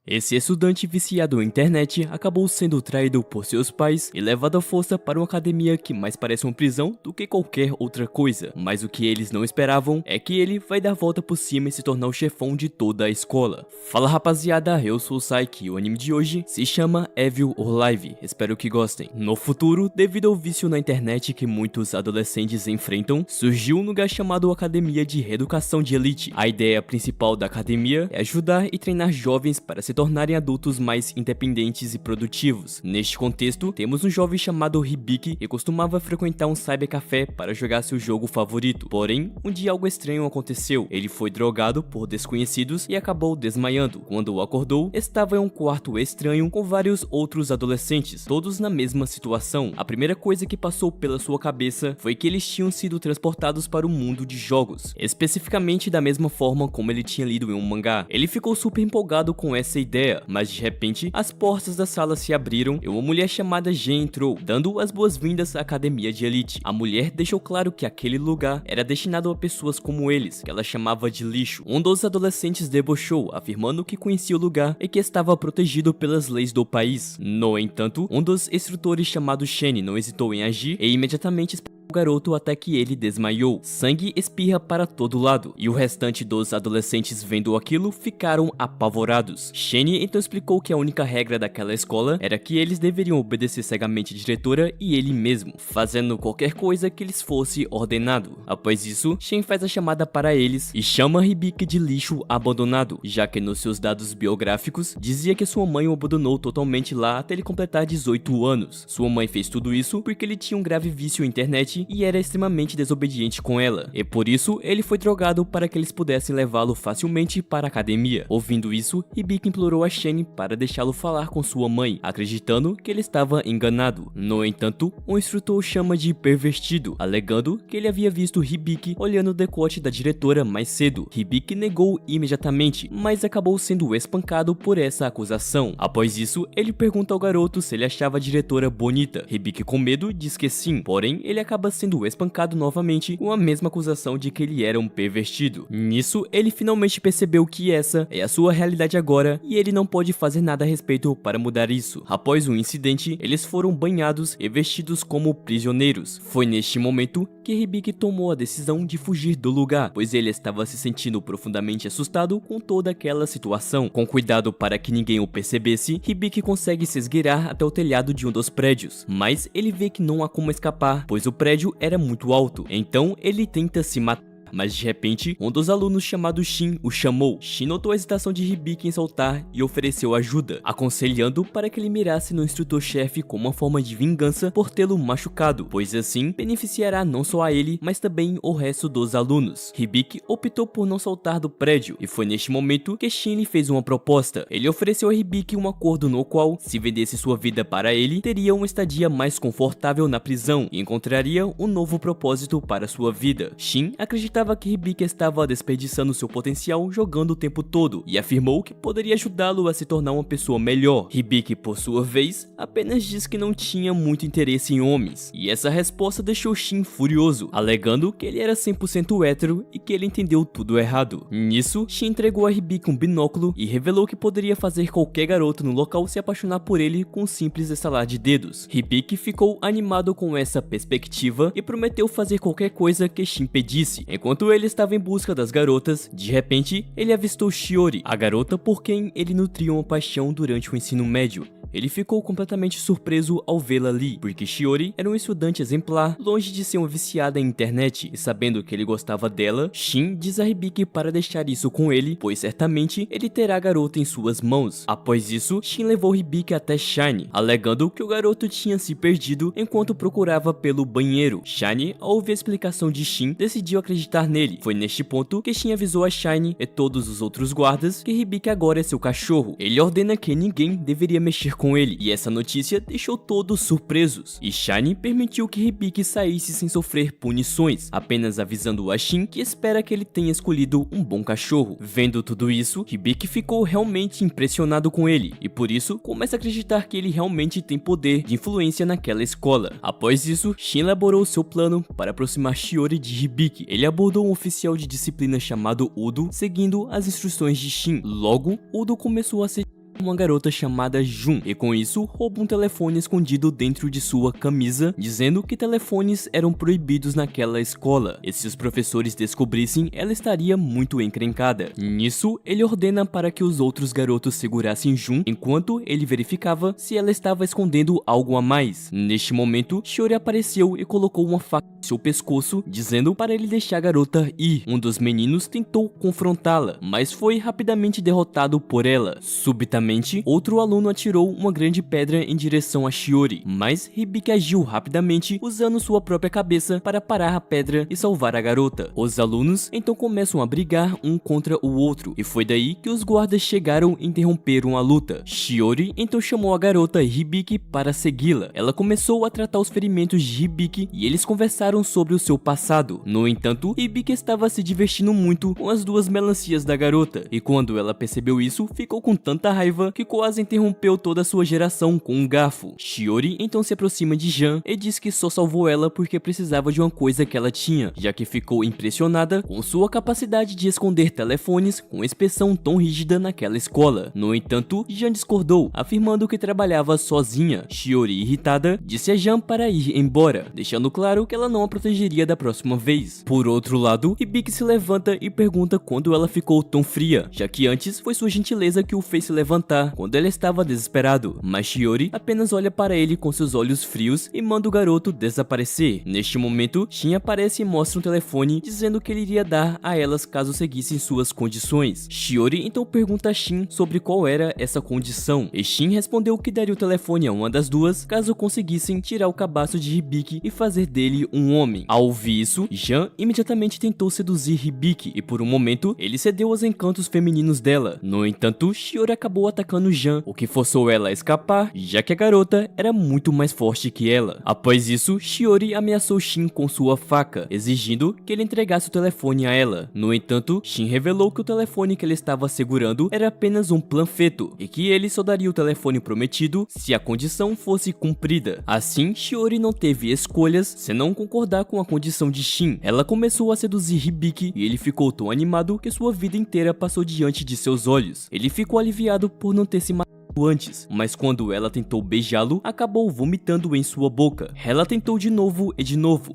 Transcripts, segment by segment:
Esse estudante viciado em internet acabou sendo traído por seus pais e levado à força para uma academia que mais parece uma prisão do que qualquer outra coisa. Mas o que eles não esperavam é que ele vai dar a volta por cima e se tornar o chefão de toda a escola. Fala rapaziada, eu sou o Saiki e o anime de hoje se chama Evil or Live, espero que gostem. No futuro, devido ao vício na internet que muitos adolescentes enfrentam, surgiu um lugar chamado Academia de Reeducação de Elite. A ideia principal da academia é ajudar e treinar jovens para se tornarem adultos mais independentes e produtivos. Neste contexto, temos um jovem chamado Hibiki que costumava frequentar um cybercafé para jogar seu jogo favorito. Porém, um dia algo estranho aconteceu. Ele foi drogado por desconhecidos e acabou desmaiando. Quando acordou, estava em um quarto estranho com vários outros adolescentes, todos na mesma situação. A primeira coisa que passou pela sua cabeça foi que eles tinham sido transportados para o mundo de jogos, especificamente da mesma forma como ele tinha lido em um mangá. Ele ficou super empolgado com essa ideia, mas de repente as portas da sala se abriram e uma mulher chamada Gen entrou, dando as boas-vindas à academia de elite. A mulher deixou claro que aquele lugar era destinado a pessoas como eles, que ela chamava de lixo. Um dos adolescentes debochou, afirmando que conhecia o lugar e que estava protegido pelas leis do país. No entanto, um dos instrutores chamado Shen não hesitou em agir e imediatamente o garoto até que ele desmaiou. Sangue espirra para todo lado, e o restante dos adolescentes vendo aquilo ficaram apavorados. Shen então explicou que a única regra daquela escola era que eles deveriam obedecer cegamente a diretora e ele mesmo, fazendo qualquer coisa que lhes fosse ordenado. Após isso, Shen faz a chamada para eles e chama Hibiki de lixo abandonado, já que nos seus dados biográficos dizia que sua mãe o abandonou totalmente lá até ele completar 18 anos. Sua mãe fez tudo isso porque ele tinha um grave vício em internet e era extremamente desobediente com ela, e por isso ele foi drogado para que eles pudessem levá-lo facilmente para a academia. Ouvindo isso, Hibiki implorou a Shen para deixá-lo falar com sua mãe, acreditando que ele estava enganado. No entanto, o instrutor o chama de pervertido, alegando que ele havia visto Hibiki olhando o decote da diretora mais cedo. Hibiki negou imediatamente, mas acabou sendo espancado por essa acusação. Após isso, ele pergunta ao garoto se ele achava a diretora bonita. Hibiki, com medo, diz que sim, porém ele acaba sendo espancado novamente com a mesma acusação de que ele era um pervertido. Nisso, ele finalmente percebeu que essa é a sua realidade agora e ele não pode fazer nada a respeito para mudar isso. Após o incidente, eles foram banhados e vestidos como prisioneiros. Foi neste momento que Hibiki tomou a decisão de fugir do lugar, pois ele estava se sentindo profundamente assustado com toda aquela situação. Com cuidado para que ninguém o percebesse, Hibiki consegue se esgueirar até o telhado de um dos prédios, mas ele vê que não há como escapar, pois o prédio era muito alto, então ele tenta se matar. Mas de repente, um dos alunos chamado Shin o chamou. Shin notou a hesitação de Hibiki em soltar e ofereceu ajuda, aconselhando para que ele mirasse no instrutor-chefe como uma forma de vingança por tê-lo machucado, pois assim beneficiará não só a ele, mas também o resto dos alunos. Hibiki optou por não saltar do prédio, e foi neste momento que Shin lhe fez uma proposta. Ele ofereceu a Hibiki um acordo no qual, se vendesse sua vida para ele, teria uma estadia mais confortável na prisão e encontraria um novo propósito para sua vida. Shin acreditava que Hibiki estava desperdiçando seu potencial jogando o tempo todo e afirmou que poderia ajudá-lo a se tornar uma pessoa melhor. Hibiki, por sua vez, apenas disse que não tinha muito interesse em homens, e essa resposta deixou Shin furioso, alegando que ele era 100% hétero e que ele entendeu tudo errado. Nisso, Shin entregou a Hibiki um binóculo e revelou que poderia fazer qualquer garoto no local se apaixonar por ele com um simples estalar de dedos. Hibiki ficou animado com essa perspectiva e prometeu fazer qualquer coisa que Shin pedisse. Enquanto ele estava em busca das garotas, de repente, ele avistou Shiori, a garota por quem ele nutria uma paixão durante o ensino médio. Ele ficou completamente surpreso ao vê-la ali, porque Shiori era um estudante exemplar, longe de ser uma viciada em internet, e sabendo que ele gostava dela, Shin diz a Hibiki para deixar isso com ele, pois certamente ele terá a garota em suas mãos. Após isso, Shin levou Hibiki até Shine, alegando que o garoto tinha se perdido enquanto procurava pelo banheiro. Shine, ao ouvir a explicação de Shin, decidiu acreditar nele. Foi neste ponto que Shin avisou a Shine e todos os outros guardas que Hibiki agora é seu cachorro. Ele ordena que ninguém deveria mexer com ele, e essa notícia deixou todos surpresos, e Shine permitiu que Hibiki saísse sem sofrer punições, apenas avisando a Shin que espera que ele tenha escolhido um bom cachorro. Vendo tudo isso, Hibiki ficou realmente impressionado com ele, e por isso começa a acreditar que ele realmente tem poder de influência naquela escola. Após isso, Shin elaborou seu plano para aproximar Shiori de Hibiki. Ele abordou um oficial de disciplina chamado Udo, seguindo as instruções de Shin. Logo, Udo começou a ser uma garota chamada Jun, e com isso rouba um telefone escondido dentro de sua camisa, dizendo que telefones eram proibidos naquela escola, e se os professores descobrissem, ela estaria muito encrencada. Nisso, ele ordena para que os outros garotos segurassem Jun, enquanto ele verificava se ela estava escondendo algo a mais. Neste momento, Shiori apareceu e colocou uma faca em seu pescoço, dizendo para ele deixar a garota ir. Um dos meninos tentou confrontá-la, mas foi rapidamente derrotado por ela. Subitamente, outro aluno atirou uma grande pedra em direção a Shiori, mas Hibiki agiu rapidamente, usando sua própria cabeça para parar a pedra e salvar a garota. Os alunos então começam a brigar um contra o outro, e foi daí que os guardas chegaram e interromperam a luta. Shiori então chamou a garota Hibiki para segui-la. Ela começou a tratar os ferimentos de Hibiki e eles conversaram sobre o seu passado. No entanto, Hibiki estava se divertindo muito com as duas melancias da garota, e quando ela percebeu isso, ficou com tanta raiva que quase interrompeu toda a sua geração com um garfo. Shiori então se aproxima de Jan e diz que só salvou ela porque precisava de uma coisa que ela tinha, já que ficou impressionada com sua capacidade de esconder telefones com inspeção tão rígida naquela escola. No entanto, Jan discordou, afirmando que trabalhava sozinha. Shiori, irritada, disse a Jan para ir embora, deixando claro que ela não a protegeria da próxima vez. Por outro lado, Hibiki se levanta e pergunta quando ela ficou tão fria, já que antes foi sua gentileza que o fez se levantar quando ele estava desesperado, mas Shiori apenas olha para ele com seus olhos frios e manda o garoto desaparecer. Neste momento, Shin aparece e mostra um telefone dizendo que ele iria dar a elas caso seguissem suas condições. Shiori então pergunta a Shin sobre qual era essa condição, e Shin respondeu que daria o telefone a uma das duas caso conseguissem tirar o cabaço de Hibiki e fazer dele um homem. Ao ouvir isso, Jan imediatamente tentou seduzir Hibiki, e por um momento ele cedeu aos encantos femininos dela. No entanto, Shiori acabou atacando Jan, o que forçou ela a escapar, já que a garota era muito mais forte que ela. Após isso, Shiori ameaçou Shin com sua faca, exigindo que ele entregasse o telefone a ela. No entanto, Shin revelou que o telefone que ele estava segurando era apenas um panfleto, e que ele só daria o telefone prometido se a condição fosse cumprida. Assim, Shiori não teve escolhas senão concordar com a condição de Shin. Ela começou a seduzir Hibiki, e ele ficou tão animado que sua vida inteira passou diante de seus olhos. Ele ficou aliviado por não ter se matado antes, mas quando ela tentou beijá-lo, acabou vomitando em sua boca. Ela tentou de novo,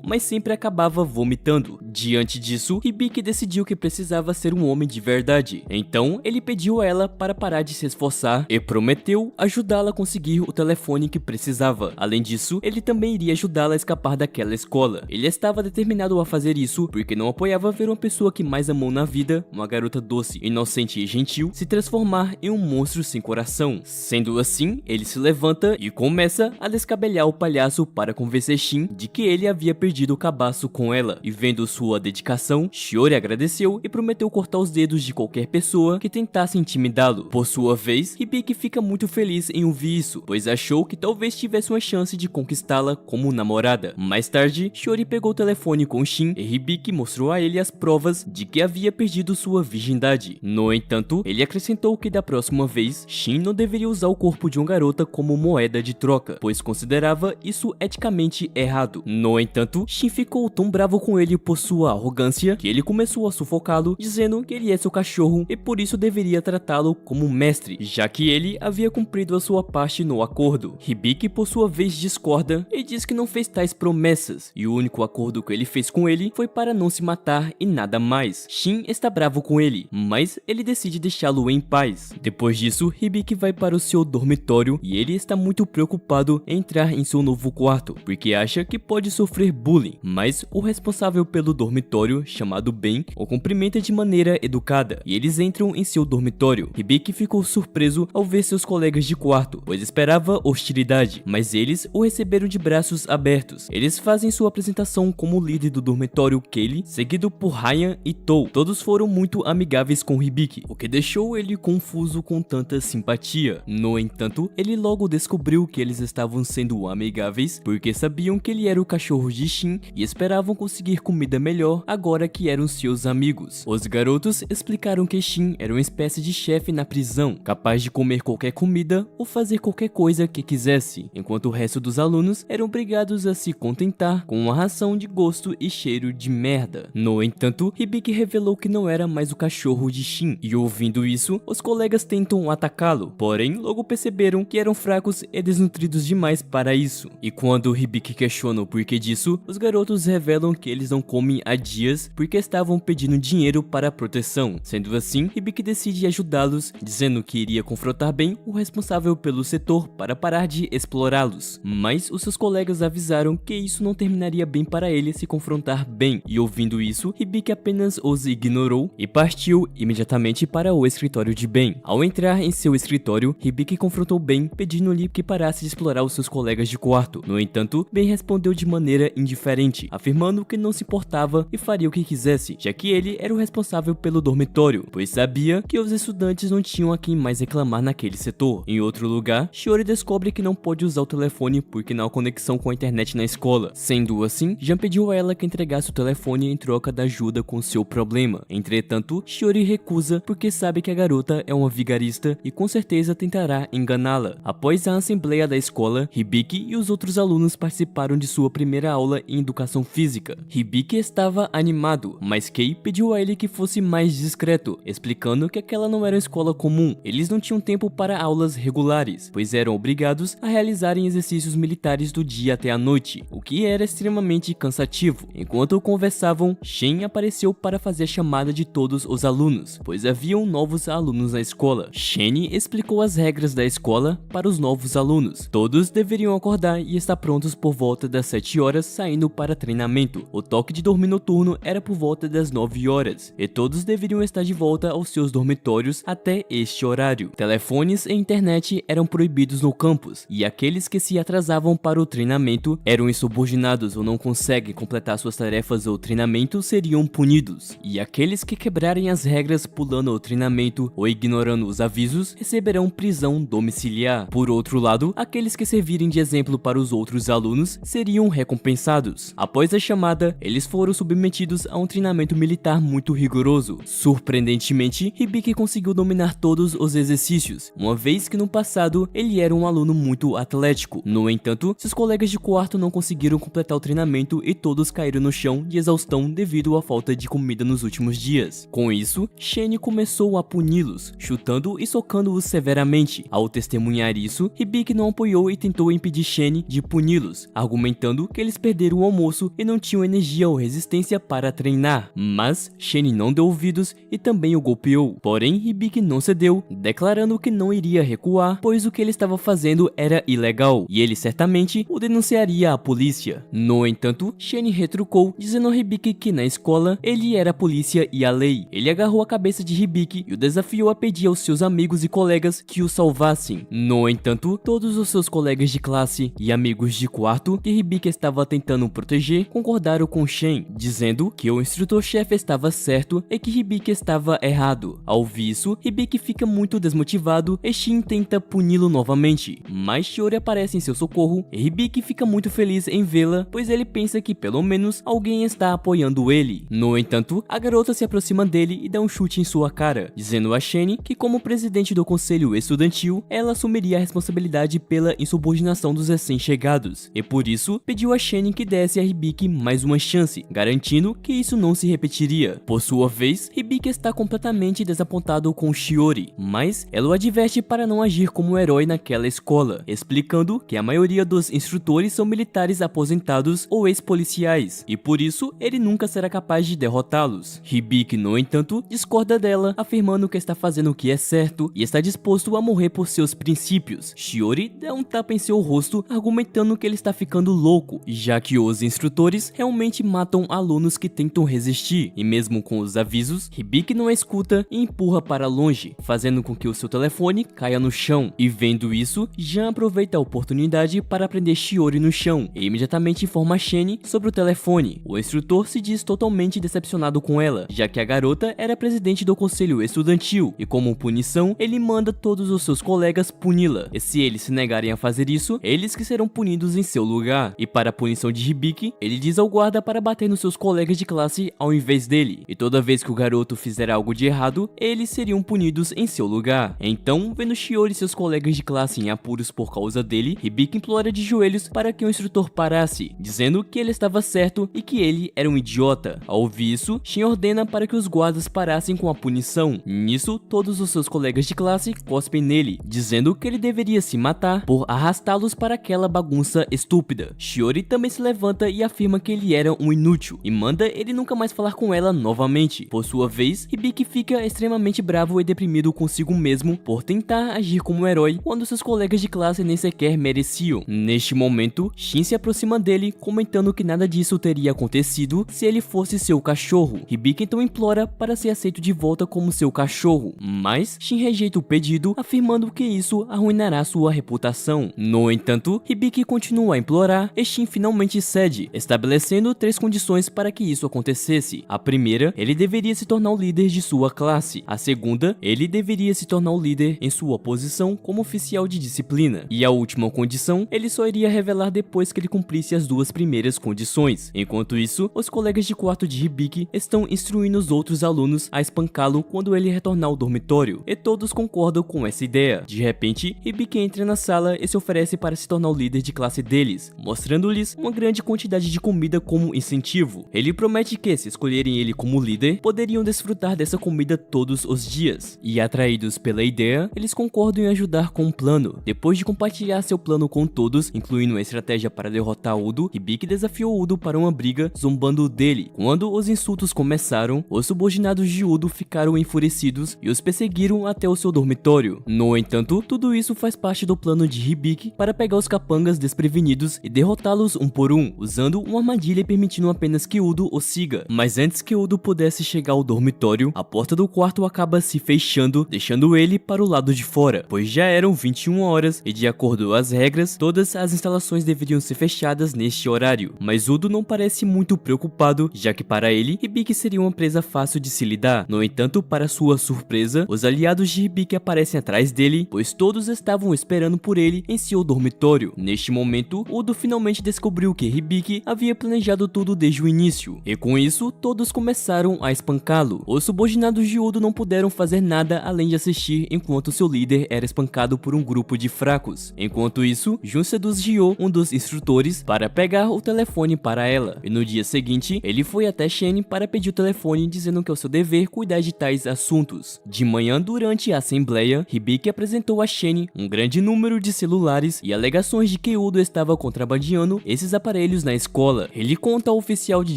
mas sempre acabava vomitando. Diante disso, Hibiki decidiu que precisava ser um homem de verdade. Então, ele pediu a ela para parar de se esforçar e prometeu ajudá-la a conseguir o telefone que precisava. Além disso, ele também iria ajudá-la a escapar daquela escola. Ele estava determinado a fazer isso porque não apoiava ver uma pessoa que mais amou na vida, uma garota doce, inocente e gentil, se transformar em um monstro sem coração. Sendo assim, ele se levanta e começa a descabelhar o palhaço para convencer Shin de que ele havia perdido o cabaço com ela, e vendo sua dedicação, Shiori agradeceu e prometeu cortar os dedos de qualquer pessoa que tentasse intimidá-lo. Por sua vez, Hibiki fica muito feliz em ouvir isso, pois achou que talvez tivesse uma chance de conquistá-la como namorada. Mais tarde, Shiori pegou o telefone com Shin e Hibiki mostrou a ele as provas de que havia perdido sua virgindade. No entanto, ele acrescentou que da próxima vez, Shin não deveria usar o corpo de uma garota como moeda de troca, pois considerava isso eticamente errado. No entanto, Shin ficou tão bravo com ele por sua arrogância que ele começou a sufocá-lo, dizendo que ele é seu cachorro e por isso deveria tratá-lo como um mestre, já que ele havia cumprido a sua parte no acordo. Hibiki, por sua vez, discorda e diz que não fez tais promessas, e o único acordo que ele fez com ele foi para não se matar e nada mais. Shin está bravo com ele, mas ele decide deixá-lo em paz. Depois disso, Hibiki vai para o seu dormitório e ele está muito preocupado em entrar em seu novo quarto, porque acha que pode sofrer bullying, mas o responsável pelo dormitório, chamado Ben, o cumprimenta de maneira educada, e eles entram em seu dormitório. Hibiki ficou surpreso ao ver seus colegas de quarto, pois esperava hostilidade, mas eles o receberam de braços abertos. Eles fazem sua apresentação como líder do dormitório Kaylee, seguido por Ryan e Tou. Todos foram muito amigáveis com Hibiki, o que deixou ele confuso com tanta simpatia. No entanto, ele logo descobriu que eles estavam sendo amigáveis porque sabiam que ele era o cachorro de Shin e esperavam conseguir comida melhor agora que eram seus amigos. Os garotos explicaram que Shin era uma espécie de chefe na prisão, capaz de comer qualquer comida ou fazer qualquer coisa que quisesse, enquanto o resto dos alunos eram obrigados a se contentar com uma ração de gosto e cheiro de merda. No entanto, Hibiki revelou que não era mais o cachorro de Shin, e ouvindo isso, os colegas tentam atacá-lo, porém porém logo perceberam que eram fracos e desnutridos demais para isso. E quando Hibiki questiona o porquê disso, os garotos revelam que eles não comem há dias porque estavam pedindo dinheiro para a proteção. Sendo assim, Hibiki decide ajudá-los, dizendo que iria confrontar bem o responsável pelo setor para parar de explorá-los. Mas os seus colegas avisaram que isso não terminaria bem para ele se confrontar bem, e ouvindo isso, Hibiki apenas os ignorou e partiu imediatamente para o escritório de Ben. Ao entrar em seu escritório, Hibiki confrontou Ben, pedindo-lhe que parasse de explorar os seus colegas de quarto. No entanto, Ben respondeu de maneira indiferente, afirmando que não se importava e faria o que quisesse, já que ele era o responsável pelo dormitório, pois sabia que os estudantes não tinham a quem mais reclamar naquele setor. Em outro lugar, Shiori descobre que não pode usar o telefone porque não há conexão com a internet na escola. Sendo assim, Jan pediu a ela que entregasse o telefone em troca da ajuda com seu problema. Entretanto, Shiori recusa porque sabe que a garota é uma vigarista e com certeza tentará enganá-la. Após a assembleia da escola, Hibiki e os outros alunos participaram de sua primeira aula em educação física. Hibiki estava animado, mas Kei pediu a ele que fosse mais discreto, explicando que aquela não era uma escola comum. Eles não tinham tempo para aulas regulares, pois eram obrigados a realizarem exercícios militares do dia até a noite, o que era extremamente cansativo. Enquanto conversavam, Shen apareceu para fazer a chamada de todos os alunos, pois haviam novos alunos na escola. Shen explicou as regras da escola para os novos alunos. Todos deveriam acordar e estar prontos por volta das 7 horas, saindo para treinamento. O toque de dormir noturno era por volta das 9 horas, e todos deveriam estar de volta aos seus dormitórios até este horário. Telefones e internet eram proibidos no campus, e aqueles que se atrasavam para o treinamento, eram insubordinados ou não conseguem completar suas tarefas ou treinamento seriam punidos, e aqueles que quebrarem as regras pulando o treinamento ou ignorando os avisos receberão prisão domiciliar. Por outro lado, aqueles que servirem de exemplo para os outros alunos seriam recompensados. Após a chamada, eles foram submetidos a um treinamento militar muito rigoroso. Surpreendentemente, Hibiki conseguiu dominar todos os exercícios, uma vez que no passado ele era um aluno muito atlético. No entanto, seus colegas de quarto não conseguiram completar o treinamento e todos caíram no chão de exaustão devido à falta de comida nos últimos dias. Com isso, Shen começou a puni-los, chutando e socando-os severamente. Ao testemunhar isso, Hibiki não apoiou e tentou impedir Shen de puni-los, argumentando que eles perderam o almoço e não tinham energia ou resistência para treinar. Mas Shen não deu ouvidos e também o golpeou. Porém, Hibiki não cedeu, declarando que não iria recuar, pois o que ele estava fazendo era ilegal e ele certamente o denunciaria à polícia. No entanto, Shen retrucou, dizendo a Hibiki que na escola ele era a polícia e a lei. Ele agarrou a cabeça de Hibiki e o desafiou a pedir aos seus amigos e colegas que o salvassem. No entanto, todos os seus colegas de classe e amigos de quarto que Hibiki estava tentando proteger concordaram com Shen, dizendo que o instrutor-chefe estava certo e que Hibiki estava errado. Ao ouvir isso, Hibiki fica muito desmotivado e Shen tenta puni-lo novamente, mas Shiori aparece em seu socorro e Hibiki fica muito feliz em vê-la, pois ele pensa que pelo menos alguém está apoiando ele. No entanto, a garota se aproxima dele e dá um chute em sua cara, dizendo a Shen que como presidente do conselho estudantil, ela assumiria a responsabilidade pela insubordinação dos recém-chegados, e por isso pediu a Shen que desse a Hibiki mais uma chance, garantindo que isso não se repetiria. Por sua vez, Hibiki está completamente desapontado com Shiori, mas ela o adverte para não agir como um herói naquela escola, explicando que a maioria dos instrutores são militares aposentados ou ex-policiais, e por isso ele nunca será capaz de derrotá-los. Hibiki, no entanto, discorda dela, afirmando que está fazendo o que é certo e está disposto a morrer por seus princípios. Shiori dá um tapa em seu rosto, argumentando que ele está ficando louco, já que os instrutores realmente matam alunos que tentam resistir, e mesmo com os avisos, Hibiki não a escuta e empurra para longe, fazendo com que o seu telefone caia no chão. E vendo isso, Jan aproveita a oportunidade para prender Shiori no chão e imediatamente informa Shen sobre o telefone. O instrutor se diz totalmente decepcionado com ela, já que a garota era presidente do conselho estudantil e como punição, ele manda todos os seus colegas puni-la. E se eles se negarem a fazer isso, eles que serão punidos em seu lugar. E para a punição de Hibiki, ele diz ao guarda para bater nos seus colegas de classe ao invés dele. E toda vez que o garoto fizer algo de errado, eles seriam punidos em seu lugar. Então, vendo Shiori e seus colegas de classe em apuros por causa dele, Hibiki implora de joelhos para que o instrutor parasse, dizendo que ele estava certo e que ele era um idiota. Ao ouvir isso, Shen ordena para que os guardas parassem com a punição. Nisso, todos os seus colegas de classe cospem cospem nele, dizendo que ele deveria se matar por arrastá-los para aquela bagunça estúpida. Shiori também se levanta e afirma que ele era um inútil e manda ele nunca mais falar com ela novamente. Por sua vez, Hibiki fica extremamente bravo e deprimido consigo mesmo por tentar agir como um herói quando seus colegas de classe nem sequer mereciam. Neste momento, Shin se aproxima dele, comentando que nada disso teria acontecido se ele fosse seu cachorro. Hibiki então implora para ser aceito de volta como seu cachorro, mas Shin rejeita o pedido, afirmando que isso arruinará sua reputação. No entanto, Hibiki continua a implorar e Shin finalmente cede, estabelecendo 3 condições para que isso acontecesse. A primeira, ele deveria se tornar o líder de sua classe. A segunda, ele deveria se tornar o líder em sua posição como oficial de disciplina. E a última condição, ele só iria revelar depois que ele cumprisse as 2 primeiras condições. Enquanto isso, os colegas de quarto de Hibiki estão instruindo os outros alunos a espancá-lo quando ele retornar ao dormitório, e todos concordam com essa ideia. De repente, Hibiki entra na sala e se oferece para se tornar o líder de classe deles, mostrando-lhes uma grande quantidade de comida como incentivo. Ele promete que, se escolherem ele como líder, poderiam desfrutar dessa comida todos os dias. E atraídos pela ideia, eles concordam em ajudar com o plano. Depois de compartilhar seu plano com todos, incluindo uma estratégia para derrotar Udo, Hibiki desafiou Udo para uma briga, zombando dele. Quando os insultos começaram, os subordinados de Udo ficaram enfurecidos e os perseguiram até o seu dormitório. No entanto, tudo isso faz parte do plano de Hibiki para pegar os capangas desprevenidos e derrotá-los um por um, usando uma armadilha permitindo apenas que Udo o siga. Mas antes que Udo pudesse chegar ao dormitório, a porta do quarto acaba se fechando, deixando ele para o lado de fora, pois já eram 21 horas e, de acordo com as regras, todas as instalações deveriam ser fechadas neste horário. Mas Udo não parece muito preocupado, já que para ele, Hibiki seria uma presa fácil de se lidar. No entanto, para sua surpresa, os aliados de Hibiki aparecem atrás dele, pois todos estavam esperando por ele em seu dormitório. Neste momento, Udo finalmente descobriu que Hibiki havia planejado tudo desde o início, e com isso, todos começaram a espancá-lo. Os subordinados de Udo não puderam fazer nada além de assistir enquanto seu líder era espancado por um grupo de fracos. Enquanto isso, Jun seduz Ryo, um dos instrutores, para pegar o telefone para ela, e no dia seguinte, ele foi até Shen para pedir o telefone, dizendo que é o seu dever cuidar de tais assuntos. De manhã, durante a assembleia, Hibiki apresentou a Shen um grande número de celulares e alegações de que Udo estava contrabandeando esses aparelhos na escola. Ele conta ao oficial de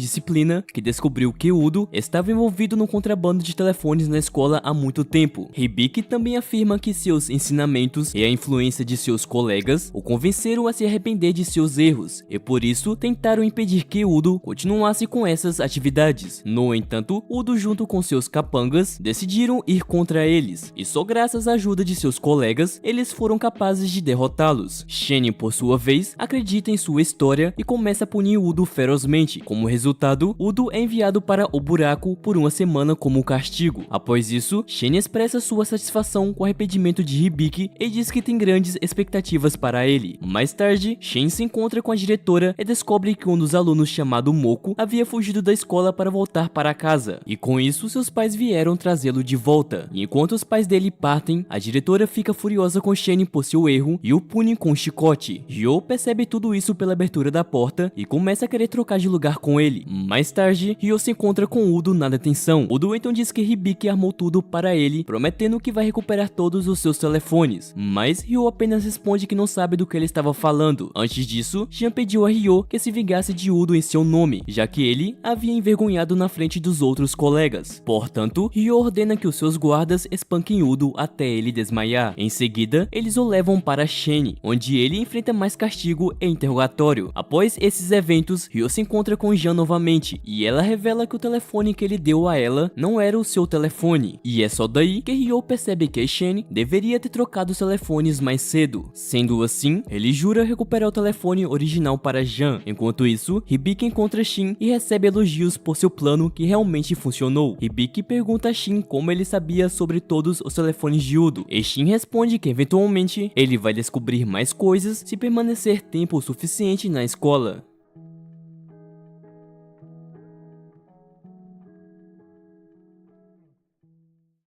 disciplina que descobriu que Udo estava envolvido no contrabando de telefones na escola há muito tempo. Hibiki também afirma que seus ensinamentos e a influência de seus colegas o convenceram a se arrepender de seus erros, e por isso tentaram impedir que Udo continuasse com essas atividades. No entanto, Udo, junto com seus capangas, decidiram ir contra eles, e só graças à ajuda de seus colegas, eles foram capazes de derrotá-los. Shen, por sua vez, acredita em sua história e começa a punir Udo ferozmente. Como resultado, Udo é enviado para o buraco por uma semana como castigo. Após isso, Shen expressa sua satisfação com o arrependimento de Hibiki e diz que tem grandes expectativas para ele. Mais tarde, Shen se encontra com a diretora e descobre que um dos alunos, chamado Moko, havia fugido da escola para voltar para casa, e com isso seus pais vieram trazê-lo de volta. E enquanto os pais dele partem, a diretora fica furiosa com Shen por seu erro e o pune com um chicote. Ryo percebe tudo isso pela abertura da porta e começa a querer trocar de lugar com ele. Mais tarde, Ryo se encontra com Udo na detenção. Udo então diz que Hibiki armou tudo para ele, prometendo que vai recuperar todos os seus telefones, mas Ryo apenas responde que não sabe do que ele estava falando. Antes disso, Jean pediu a Ryo que se vingasse de Udo em seu nome, já que ele havia envergonhado na frente dos outros colegas. Portanto, Ryo ordena que os seus guardas espanquem Udo até ele desmaiar. Em seguida, eles o levam para Shen, onde ele enfrenta mais castigo e interrogatório. Após esses eventos, Ryo se encontra com Jean novamente, e ela revela que o telefone que ele deu a ela não era o seu telefone, e é só daí que Ryo percebe que Shen deveria ter trocado os telefones mais cedo. Sendo assim, ele jura recuperar o telefone original para Jean. Enquanto isso, Hibiki encontra Shin e recebe elogios por seu plano que realmente funcionou. Hibiki pergunta a Shin como ele sabia sobre todos os telefones de Udo, e Shin responde que eventualmente ele vai descobrir mais coisas se permanecer tempo suficiente na escola.